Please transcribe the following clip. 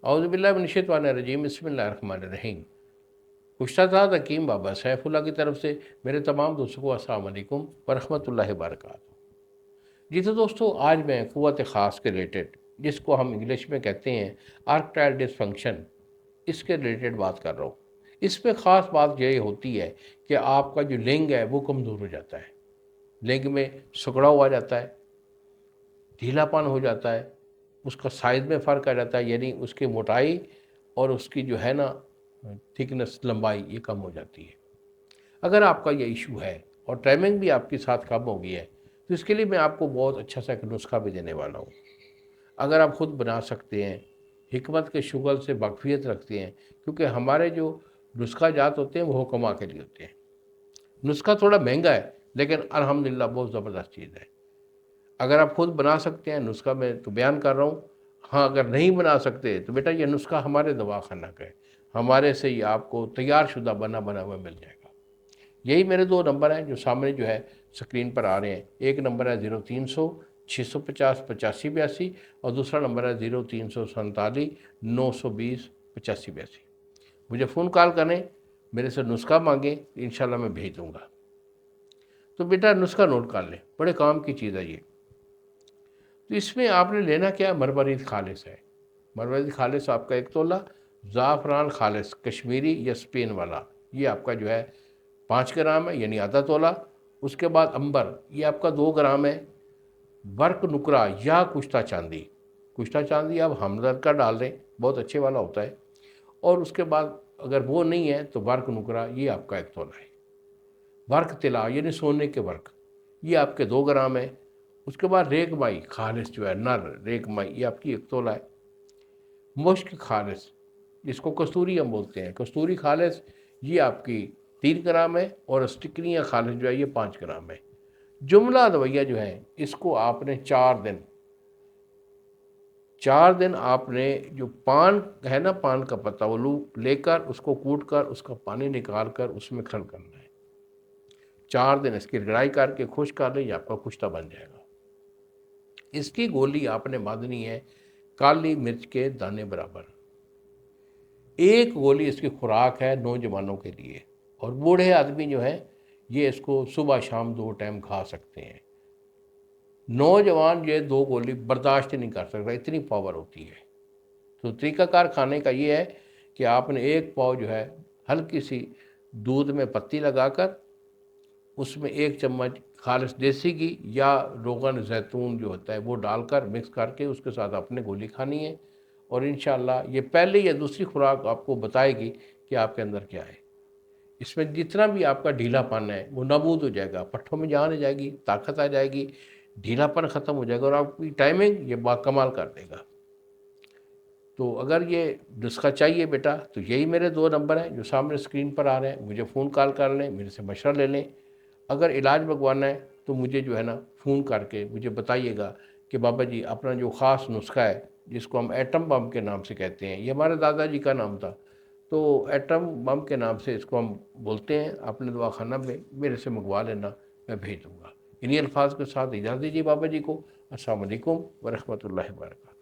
اعوذ باللہ من الشیطان الرجیم، بسم اللہ الرحمن الرحیم۔ استاد حکیم بابا سیف اللہ کی طرف سے میرے تمام دوستوں کو السلام علیکم ورحمۃ اللہ وبرکاتہ۔ جی تو دوستو، آج میں قوت خاص کے ریلیٹڈ، جس کو ہم انگلش میں کہتے ہیں آرکٹائل ڈسفنکشن، اس کے ریلیٹڈ بات کر رہا ہوں۔ اس میں خاص بات یہ ہوتی ہے کہ آپ کا جو لنگ ہے وہ کمزور ہو جاتا ہے، لنگ میں سکڑا ہوا جاتا ہے، ڈھیلا پن ہو جاتا ہے، اس کا سائز میں فرق آ جاتا ہے، یعنی اس کی موٹائی اور اس کی جو ہے نا تھکنس، لمبائی، یہ کم ہو جاتی ہے۔ اگر آپ کا یہ ایشو ہے اور ٹائمنگ بھی آپ کے ساتھ کم ہو گئی ہے تو اس کے لیے میں آپ کو بہت اچھا سا ایک نسخہ بھی دینے والا ہوں۔ اگر آپ خود بنا سکتے ہیں، حکمت کے شغل سے واقفیت رکھتے ہیں، کیونکہ ہمارے جو نسخہ جات ہوتے ہیں وہ حکما کے لیے ہوتے ہیں۔ نسخہ تھوڑا مہنگا ہے لیکن الحمدللہ بہت زبردست چیز ہے۔ اگر آپ خود بنا سکتے ہیں، نسخہ میں تو بیان کر رہا ہوں، ہاں اگر نہیں بنا سکتے تو بیٹا یہ نسخہ ہمارے دواخانہ کا ہے، ہمارے سے یہ آپ کو تیار شدہ بنا ہوا مل جائے گا۔ یہی میرے دو نمبر ہیں جو سامنے جو ہے سکرین پر آ رہے ہیں۔ ایک نمبر ہے 0300 650 8582 اور دوسرا نمبر ہے 0347 920 8582۔ مجھے فون کال کریں، میرے سے نسخہ مانگیں، انشاءاللہ میں بھیج دوں گا۔ تو بیٹا نسخہ نوٹ کر لیں، بڑے کام کی چیز ہے یہ۔ تو اس میں آپ نے لینا کیا ہے، مروارید خالص ہے۔ مروارید خالص آپ کا 1 تولہ، زعفران خالص کشمیری یا اسپین والا یہ آپ کا جو ہے 5 گرام ہے، یعنی آدھا تولہ۔ اس کے بعد عنبر یہ آپ کا 2 گرام ہے۔ ورق نکرا یا کشتہ چاندی، کشتہ چاندی آپ ہمدرد کا ڈال دیں، بہت اچھے والا ہوتا ہے۔ اور اس کے بعد اگر وہ نہیں ہے تو ورق نکرا یہ آپ کا 1 تولہ ہے۔ ورق طلا یعنی سونے کے ورق یہ آپ کے 2 گرام ہے۔ اس کے بعد ریگ مائی خالص جو ہے نر ریگ مائی یہ آپ کی 1 تولہ ہے۔ مشک خالص جس کو کستوری ہم بولتے ہیں، کستوری خالص یہ آپ کی 3 گرام ہے، اور اسٹکریاں خالص جو ہے یہ 5 گرام ہے۔ جملہ ادویہ جو ہے اس کو آپ نے 4 دن آپ نے جو پان ہے نا، پان کا پتا وہ لے کر اس کو کوٹ کر اس کا پانی نکال کر اس میں کھل کرنا ہے۔ 4 دن اس کی گڑائی کر کے خشک کر لیں، یہ آپ کا کشتہ بن جائے گا۔ اس کی گولی آپ نے باندھنی ہے کالی مرچ کے دانے برابر۔ 1 گولی اس کی خوراک ہے نوجوانوں کے لیے، اور بوڑھے آدمی جو ہیں یہ اس کو صبح شام 2 ٹائم کھا سکتے ہیں۔ نوجوان یہ 2 گولی برداشت نہیں کر سکتا، اتنی پاور ہوتی ہے۔ تو طریقہ کار کھانے کا یہ ہے کہ آپ نے 1 پاؤ جو ہے ہلکی سی دودھ میں پتی لگا کر اس میں 1 چمچ خالص دیسی گھی یا روغن زیتون جو ہوتا ہے وہ ڈال کر مکس کر کے اس کے ساتھ آپ نے گولی کھانی ہے، اور انشاءاللہ یہ پہلی یا دوسری خوراک آپ کو بتائے گی کہ آپ کے اندر کیا ہے۔ اس میں جتنا بھی آپ کا ڈھیلا پن ہے وہ نابود ہو جائے گا، پٹھوں میں جان آ جائے گی، طاقت آ جائے گی، ڈھیلا پن ختم ہو جائے گا، اور آپ کی ٹائمنگ یہ باکمال کر دے گا۔ تو اگر یہ نسخہ چاہیے بیٹا تو یہی میرے 2 نمبر ہیں جو سامنے اسکرین پر آ رہے ہیں، مجھے فون کال کر لیں، میرے سے مشورہ لے لیں۔ اگر علاج منگوانا ہے تو مجھے جو ہے نا فون کر کے مجھے بتائیے گا کہ بابا جی اپنا جو خاص نسخہ ہے جس کو ہم ایٹم بم کے نام سے کہتے ہیں، یہ ہمارے دادا جی کا نام تھا، تو ایٹم بم کے نام سے اس کو ہم بولتے ہیں، اپنے دواخانہ میں میرے سے منگوا لینا، میں بھیج دوں گا۔ انہی الفاظ کے ساتھ اجازت دیجیے بابا جی کو۔ السلام علیکم ورحمۃ اللہ وبرکاتہ۔